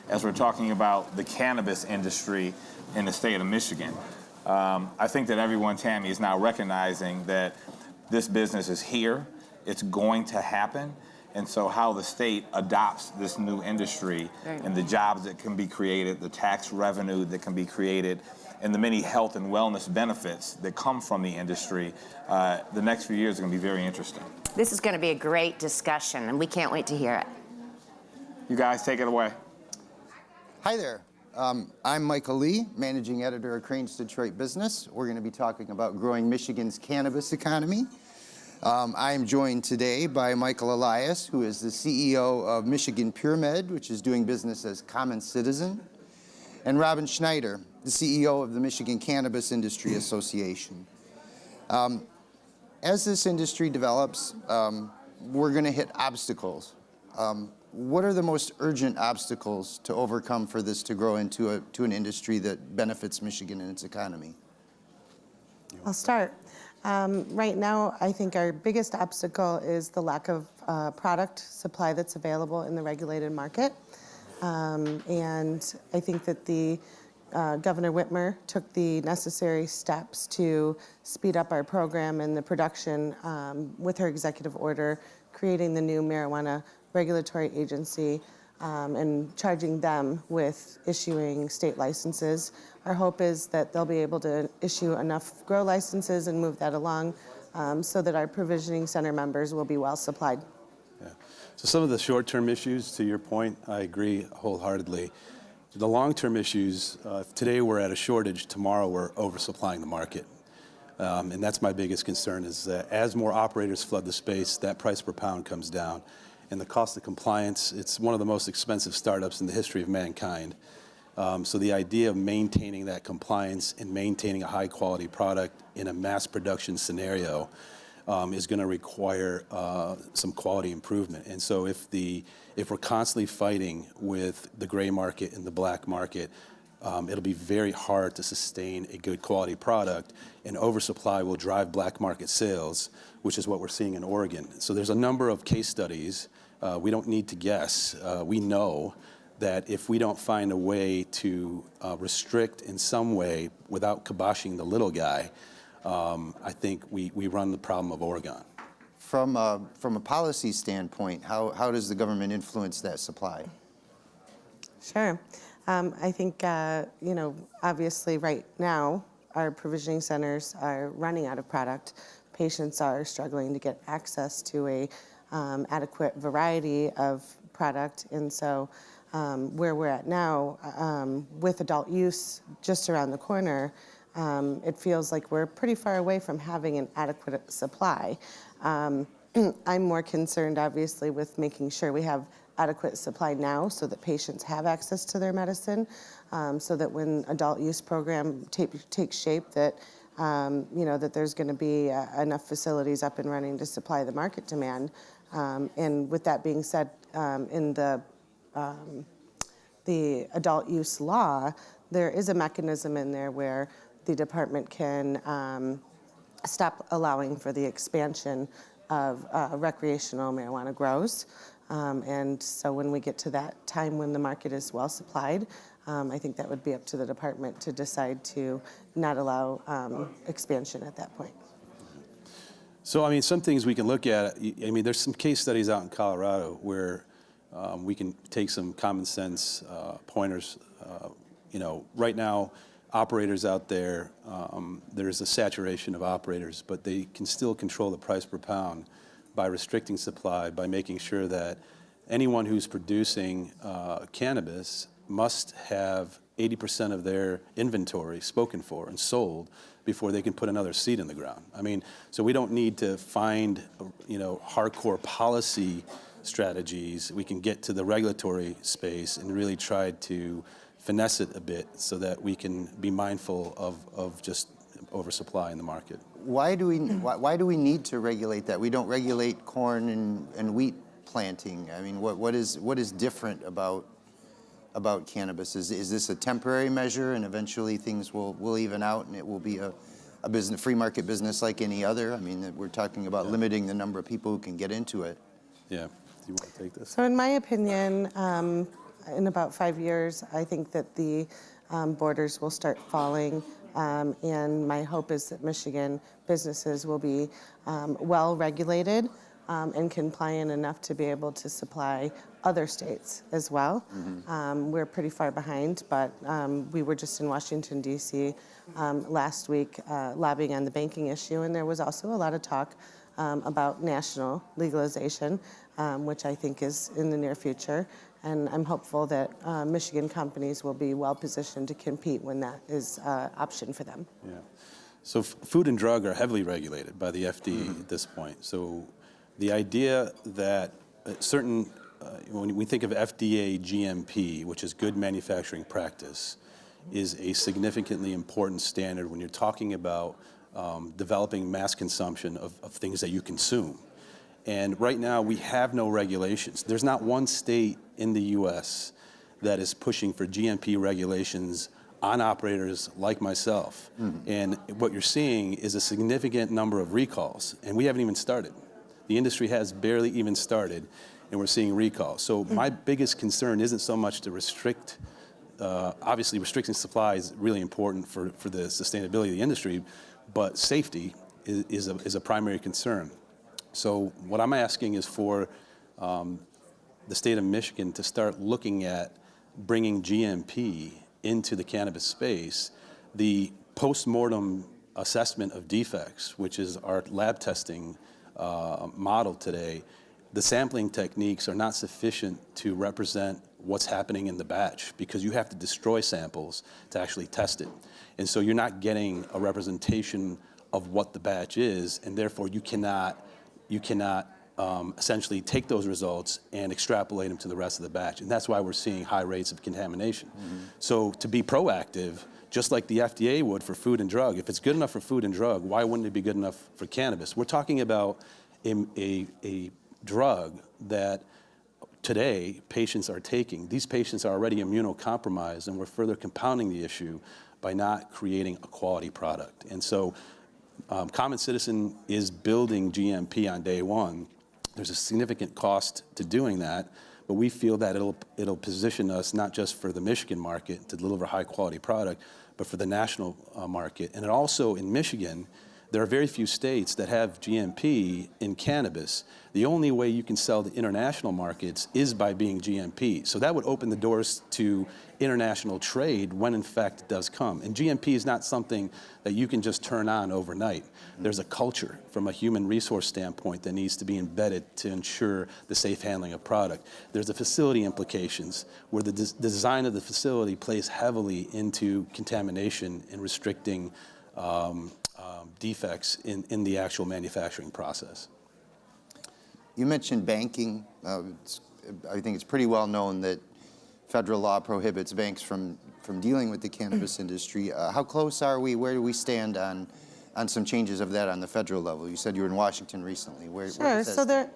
as we're talking about the cannabis industry in the state of Michigan. I think that everyone, Tammy, is now recognizing that this business is here, it's going to happen, and so how the state adopts this new industry and the jobs that can be created, the tax revenue that can be created, and the many health and wellness benefits that come from the industry, the next few years are going to be very interesting. This is going to be a great discussion, and we can't wait to hear it. You guys take it away. Hi there. I'm Michael Lee, Managing Editor of Crane's Detroit Business. We're going to be talking about growing Michigan's cannabis economy. I am joined today by Michael Elias, who is the CEO of Michigan Pure Med, which is doing business as Common Citizen, and Robin Schneider, the CEO of the Michigan Cannabis Industry Association. As this industry develops, we're going to hit obstacles. What are the most urgent obstacles to overcome for this to grow into an industry that benefits Michigan and its economy? I'll start. Right now, I think our biggest obstacle is the lack of product supply that's available in the regulated market. And I think that Governor Whitmer took the necessary steps to speed up our program and the production with her executive order, creating the new marijuana regulatory agency and charging them with issuing state licenses. Our hope is that they'll be able to issue enough grow licenses and move that along so that our provisioning center members will be well supplied. Yeah. So some of the short-term issues, to your point, I agree wholeheartedly. The long-term issues, today we're at a shortage, tomorrow we're oversupplying the market. And that's my biggest concern, is that as more operators flood the space, that price per pound comes down. And the cost of compliance, it's one of the most expensive startups in the history of mankind. So the idea of maintaining that compliance and maintaining a high-quality product in a mass production scenario is going to require some quality improvement. And so if we're constantly fighting with the gray market and the black market, it'll be very hard to sustain a good quality product, and oversupply will drive black market sales, which is what we're seeing in Oregon. So there's a number of case studies. We don't need to guess. We know that if we don't find a way to restrict in some way without kiboshing the little guy, I think we run the problem of Oregon. From a policy standpoint, how does the government influence that supply? Sure. I think, obviously right now, our provisioning centers are running out of product. Patients are struggling to get access to a adequate variety of product. And so where we're at now, with adult use just around the corner, it feels like we're pretty far away from having an adequate supply. I'm more concerned, obviously, with making sure we have adequate supply now so that patients have access to their medicine, so that when adult use program takes shape, that that there's going to be enough facilities up and running to supply the market demand. And with that being said, in the adult use law, there is a mechanism in there where the department can stop allowing for the expansion of recreational marijuana grows. And so when we get to that time when the market is well supplied, I think that would be up to the department to decide to not allow expansion at that point. So, I mean, some things we can look at, I mean, there's some case studies out in Colorado where we can take some common sense pointers. Right now, operators out there, there's a saturation of operators, but they can still control the price per pound by restricting supply, by making sure that anyone who's producing cannabis must have 80% of their inventory spoken for and sold before they can put another seed in the ground. I mean, so we don't need to find, hardcore policy strategies. We can get to the regulatory space and really try to finesse it a bit so that we can be mindful of just oversupply in the market. Why do we need to regulate that? We don't regulate corn and wheat planting. I mean, what is different about cannabis? Is this a temporary measure and eventually things will even out and it will be a free market business like any other? I mean, we're talking about limiting the number of people who can get into it. Yeah. Do you want to take this? So in my opinion, in about 5 years, I think that the borders will start falling, and my hope is that Michigan businesses will be well regulated and compliant enough to be able to supply other states as well. We're pretty far behind, but we were just in Washington, D.C. Last week lobbying on the banking issue, and there was also a lot of talk about national legalization, which I think is in the near future. And I'm hopeful that Michigan companies will be well positioned to compete when that is an option for them. Yeah. So food and drug are heavily regulated by the FDA at this point. So the idea that when we think of FDA GMP, which is good manufacturing practice, is a significantly important standard when you're talking about developing mass consumption of things that you consume. And right now, we have no regulations. There's not one state in the U.S. that is pushing for GMP regulations on operators like myself. And what you're seeing is a significant number of recalls, and we haven't even started. The industry has barely even started, and we're seeing recalls. So my biggest concern isn't so much to restrict, obviously restricting supply is really important for the sustainability of the industry, but safety is a primary concern. So what I'm asking is for the state of Michigan to start looking at bringing GMP into the cannabis space. The post-mortem assessment of defects, which is our lab testing model today, the sampling techniques are not sufficient to represent what's happening in the batch because you have to destroy samples to actually test it. And so you're not getting a representation of what the batch is, and therefore you cannot essentially take those results and extrapolate them to the rest of the batch. And that's why we're seeing high rates of contamination. So to be proactive, just like the FDA would for food and drug, if it's good enough for food and drug, why wouldn't it be good enough for cannabis? We're talking about a drug that today patients are taking. These patients are already immunocompromised, and we're further compounding the issue by not creating a quality product. And so Common Citizen is building GMP on day one. There's a significant cost to doing that, but we feel that it'll position us not just for the Michigan market to deliver high quality product, but for the national market. And it also, in Michigan, there are very few states that have GMP in cannabis. The only way you can sell to international markets is by being GMP. So that would open the doors to international trade when in fact it does come. And GMP is not something that you can just turn on overnight. There's a culture from a human resource standpoint that needs to be embedded to ensure the safe handling of product. There's the facility implications where the design of the facility plays heavily into contamination and restricting defects in the actual manufacturing process. You mentioned banking. I think it's pretty well known that federal law prohibits banks from dealing with the cannabis industry. How close are we? Where do we stand on some changes of that on the federal level? You said you were in Washington recently. Where So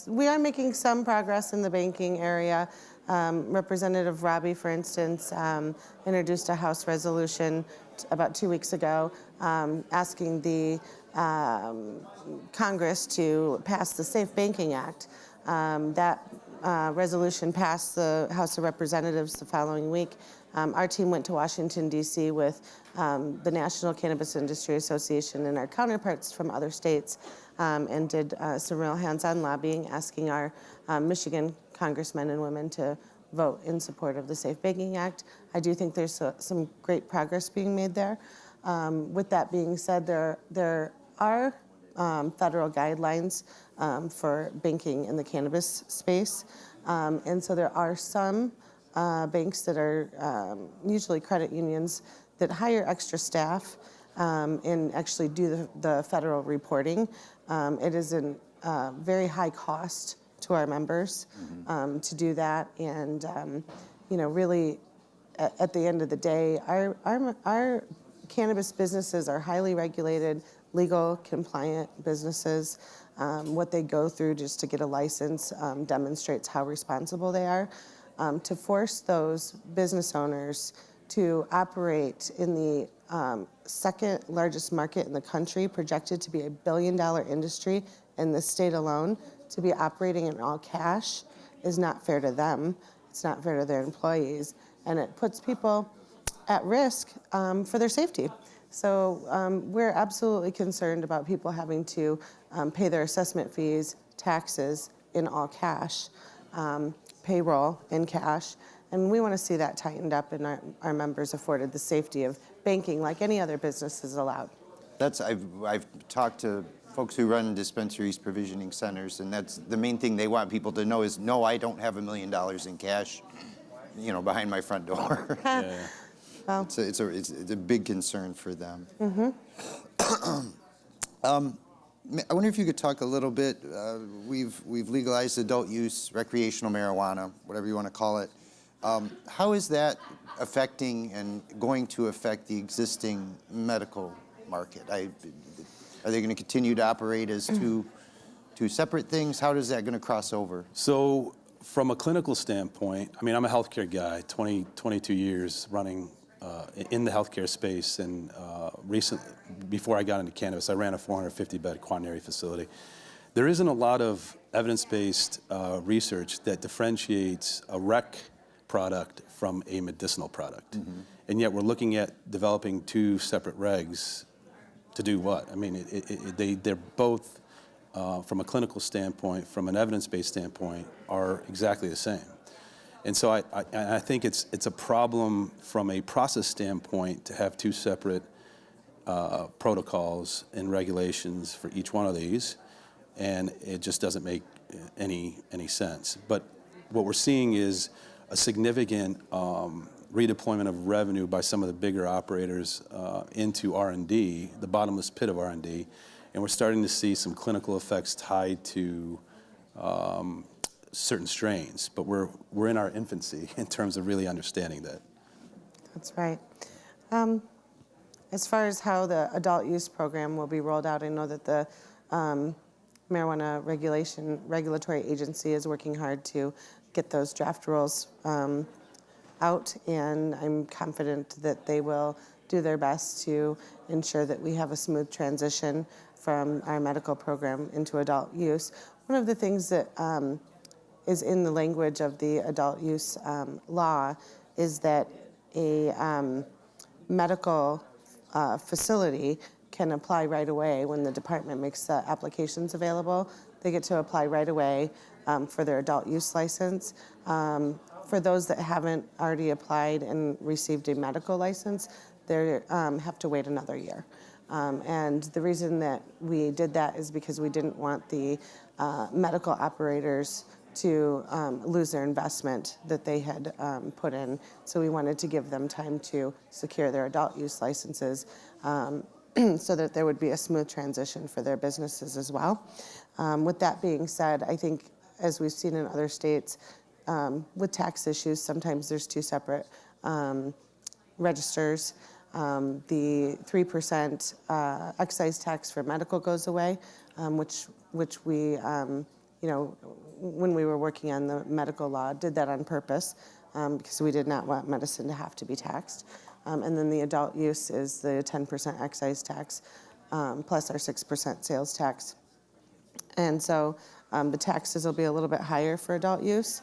we are making some progress in the banking area. Representative Robbie, for instance, introduced a House resolution about 2 weeks ago asking the Congress to pass the Safe Banking Act. That resolution passed the House of Representatives the following week. Our team went to Washington, D.C. with the National Cannabis Industry Association and our counterparts from other states and did some real hands-on lobbying, asking our Michigan congressmen and women to vote in support of the Safe Banking Act. I do think there's some great progress being made there. With that being said, there are federal guidelines for banking in the cannabis space. And so there are some banks that are usually credit unions that hire extra staff and actually do the federal reporting. It is a very high cost to our members to do that. And, really at the end of the day, our cannabis businesses are highly regulated, legal, compliant businesses. What they go through just to get a license demonstrates how responsible they are. To force those business owners to operate in the second largest market in the country, projected to be $1 billion industry in the state alone, to be operating in all cash is not fair to them. It's not fair to their employees, and it puts people at risk for their safety. So we're absolutely concerned about people having to pay their assessment fees, taxes in all cash, payroll in cash, and we want to see that tightened up and our members afforded the safety of banking like any other business is allowed. I've talked to folks who run dispensaries, provisioning centers, and that's the main thing they want people to know is, no, I don't have $1 million in cash, behind my front door. Yeah. Well, It's a big concern for them. I wonder if you could talk a little bit. We've legalized adult use, recreational marijuana, whatever you want to call it. How is that affecting and going to affect the existing medical market? Are they going to continue to operate as two separate things? How is that going to cross over? So from a clinical standpoint, I mean, I'm a healthcare guy, 22 years running in the healthcare space, and recently, before I got into cannabis, I ran a 450-bed quaternary facility. There isn't a lot of evidence-based research that differentiates a rec product from a medicinal product. And yet we're looking at developing two separate regs to do what? I mean, they're both, from a clinical standpoint, from an evidence-based standpoint, are exactly the same. And so I think it's a problem from a process standpoint to have two separate protocols and regulations for each one of these, and it just doesn't make any sense. But what we're seeing is a significant redeployment of revenue by some of the bigger operators into R&D, the bottomless pit of R&D, and we're starting to see some clinical effects tied to certain strains, but we're in our infancy in terms of really understanding that. that's right. As far as how the adult use program will be rolled out, I know that the marijuana regulatory agency is working hard to get those draft rules out, and I'm confident that they will do their best to ensure that we have a smooth transition from our medical program into adult use. One of the things that is in the language of the adult use law is that a medical facility can apply right away when the department makes the applications available. They get to apply right away for their adult use license. For those that haven't already applied and received a medical license, they have to wait another year. And the reason that we did that is because we didn't want the medical operators to lose their investment that they had put in. So we wanted to give them time to secure their adult use licenses so that there would be a smooth transition for their businesses as well. With that being said, I think as we've seen in other states, with tax issues, sometimes there's two separate registers. The 3% excise tax for medical goes away, which we, when we were working on the medical law, did that on purpose because we did not want medicine to have to be taxed. And then the adult use is the 10% excise tax plus our 6% sales tax. And so the taxes will be a little bit higher for adult use.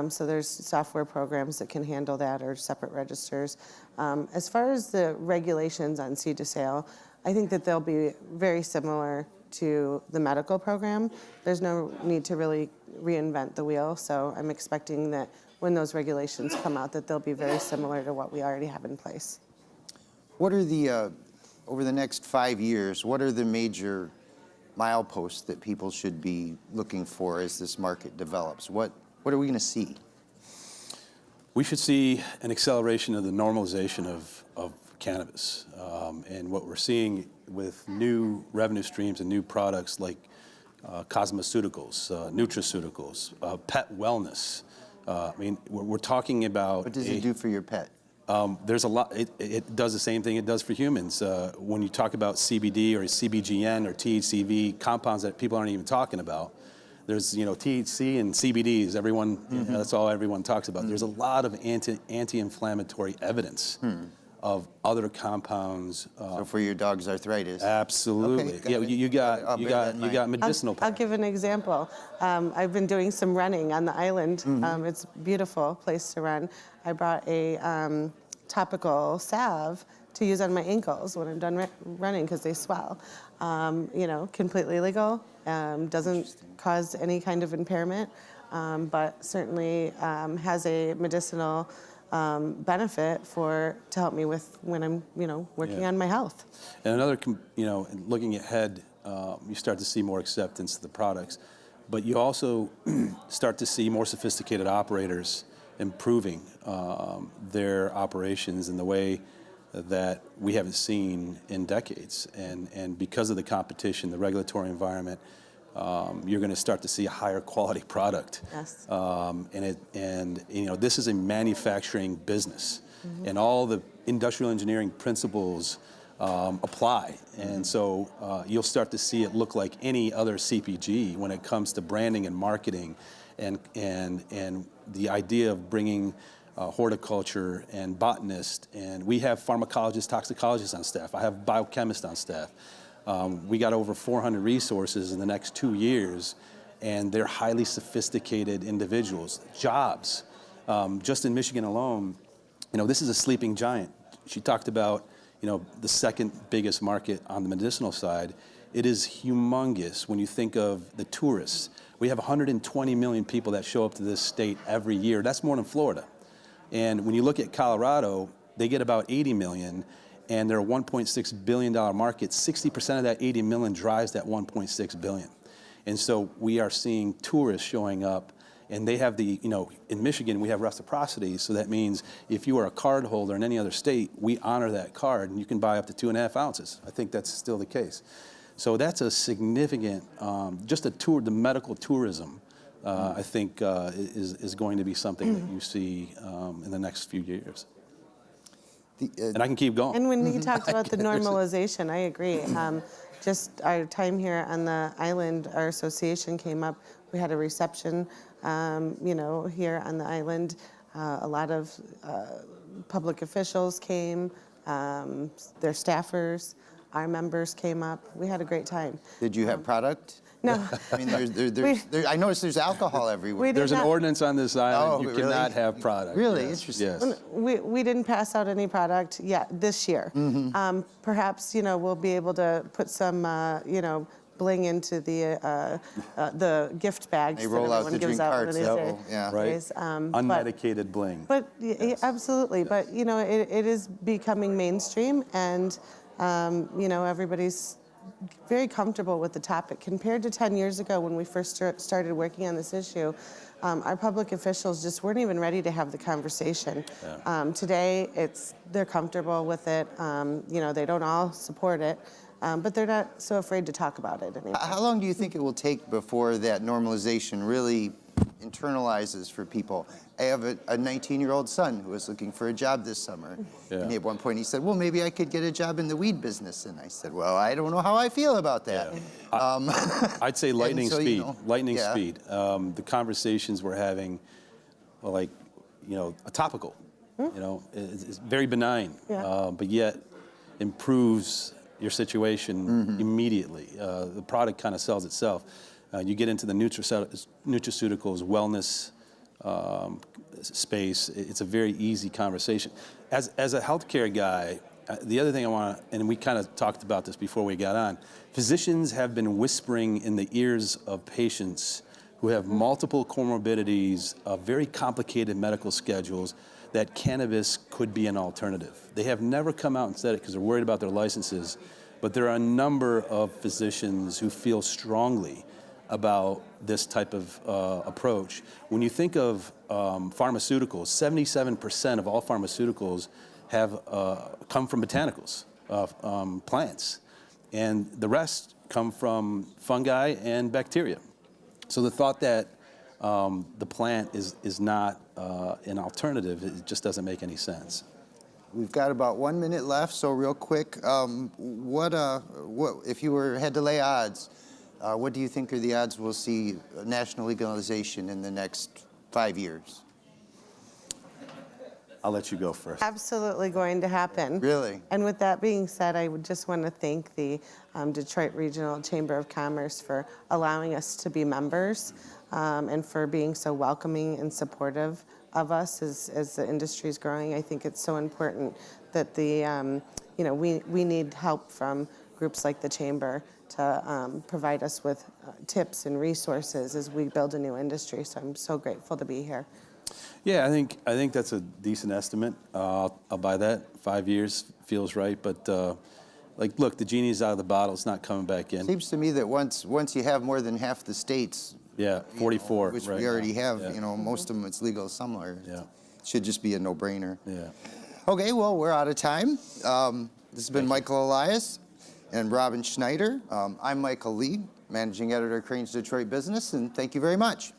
So there's software programs that can handle that or separate registers. As far as the regulations on seed to sale, I think that they'll be very similar to the medical program. There's no need to really reinvent the wheel. So I'm expecting that when those regulations come out, that they'll be very similar to what we already have in place. What are the, over the next 5 years, what are the major mileposts that people should be looking for as this market develops? What are we going to see? We should see an acceleration of the normalization of cannabis. And what we're seeing with new revenue streams and new products like cosmeceuticals, nutraceuticals, pet wellness. I mean, we're talking about... What does it do for your pet? There's a lot. It does the same thing it does for humans. When you talk about CBD or CBGN or THCV, compounds that people aren't even talking about, there's THC and CBDs. Everyone, that's all everyone talks about. There's a lot of anti-inflammatory evidence of other compounds. So for your dog's arthritis. Absolutely. Okay, yeah, got it. you got I'll you bear that got in you mind. got medicinal. I'll give an example. I've been doing some running on the island. It's a beautiful place to run. I brought a topical salve to use on my ankles when I'm done running because they swell. Completely legal. Doesn't cause any kind of impairment, but certainly has a medicinal benefit to help me with when I'm, working Yeah. on my health. And another, looking ahead, you start to see more acceptance of the products, but you also start to see more sophisticated operators improving their operations in the way that we haven't seen in decades. And because of the competition, the regulatory environment, you're going to start to see a higher quality product. Yes. This is a manufacturing business, and all the industrial engineering principles apply. And so you'll start to see it look like any other CPG when it comes to branding and marketing, and the idea of bringing horticulture and botanist, and we have pharmacologists, toxicologists on staff. I have biochemists on staff. We got over 400 resources in the next 2 years, and they're highly sophisticated individuals. Jobs, just in Michigan alone, this is a sleeping giant. She talked about, the second biggest market on the medicinal side. It is humongous when you think of the tourists. We have 120 million people that show up to this state every year. That's more than Florida. And when you look at Colorado, they get about 80 million, and they're a $1.6 billion market. 60% of that 80 million drives that 1.6 billion. And so we are seeing tourists showing up, and they have in Michigan, we have reciprocity. So that means if you are a card holder in any other state, we honor that card, and you can buy up to 2.5 ounces. I think that's still the case. So that's a significant, just the medical tourism, I think is going to be something that you see in the next few years. And I can keep going. And when you talked about the normalization, I agree. Just our time here on the island, our association came up. We had a reception, here on the island. A lot of public officials came, their staffers, our members came up. We had a great time. Did you have product? No. I mean, I noticed there's alcohol everywhere. There's an ordinance on this island. Oh, You really? cannot have product. Really? Yes. Interesting. Yes. We didn't pass out any product yet this year. Perhaps we'll be able to put some bling into the gift bags They that roll out everyone the gives drink out carts. one of these Right. Yeah. Right. days. Unmedicated bling. But absolutely. But it is becoming mainstream, and everybody's very comfortable with the topic. Compared to 10 years ago when we first started working on this issue, our public officials just weren't even ready to have the conversation. Yeah. Today, they're comfortable with it. They don't all support it, but they're not so afraid to talk about it anymore. How long do you think it will take before that normalization really internalizes for people? I have a 19-year-old son who was looking for a job this summer. Yeah. And at one point he said, well, maybe I could get a job in the weed business. And I said, well, I don't know how I feel about that. Yeah. I'd say lightning so, speed. Lightning yeah. speed. The conversations we're having, a topical. It's very benign, Yeah. but yet improves your situation immediately. The product kind of sells itself. You get into the nutraceuticals, wellness space. It's a very easy conversation. As a healthcare guy, the other thing I want to, and we kind of talked about this before we got on, physicians have been whispering in the ears of patients who have multiple comorbidities, very complicated medical schedules, that cannabis could be an alternative. They have never come out and said it because they're worried about their licenses, but there are a number of physicians who feel strongly about this type of approach. When you think of pharmaceuticals, 77% of all pharmaceuticals have come from botanicals, plants, and the rest come from fungi and bacteria. So the thought that the plant is not an alternative, it just doesn't make any sense. We've got about 1 minute left, so real quick, what if you had to lay odds, what do you think are the odds we'll see national legalization in the next 5 years? I'll let you go first. Absolutely going to happen. Really? And with that being said, I would just want to thank the Detroit Regional Chamber of Commerce for allowing us to be members and for being so welcoming and supportive of us as the industry is growing. I think it's so important that we need help from groups like the Chamber to provide us with tips and resources as we build a new industry. So I'm so grateful to be here. Yeah, I think that's a decent estimate. I'll buy that. 5 years feels right, but look, the genie's out of the bottle. It's not coming back in. Seems to me that once you have more than half the states, Yeah, 44. which right we already have, Yeah. most of them it's legal somewhere. Yeah. Should just be a no-brainer. Yeah. Okay, well, we're out of time. This has been Michael Elias and Robin Schneider. I'm Michael Lee, Managing Editor of Crane's Detroit Business, and thank you very much.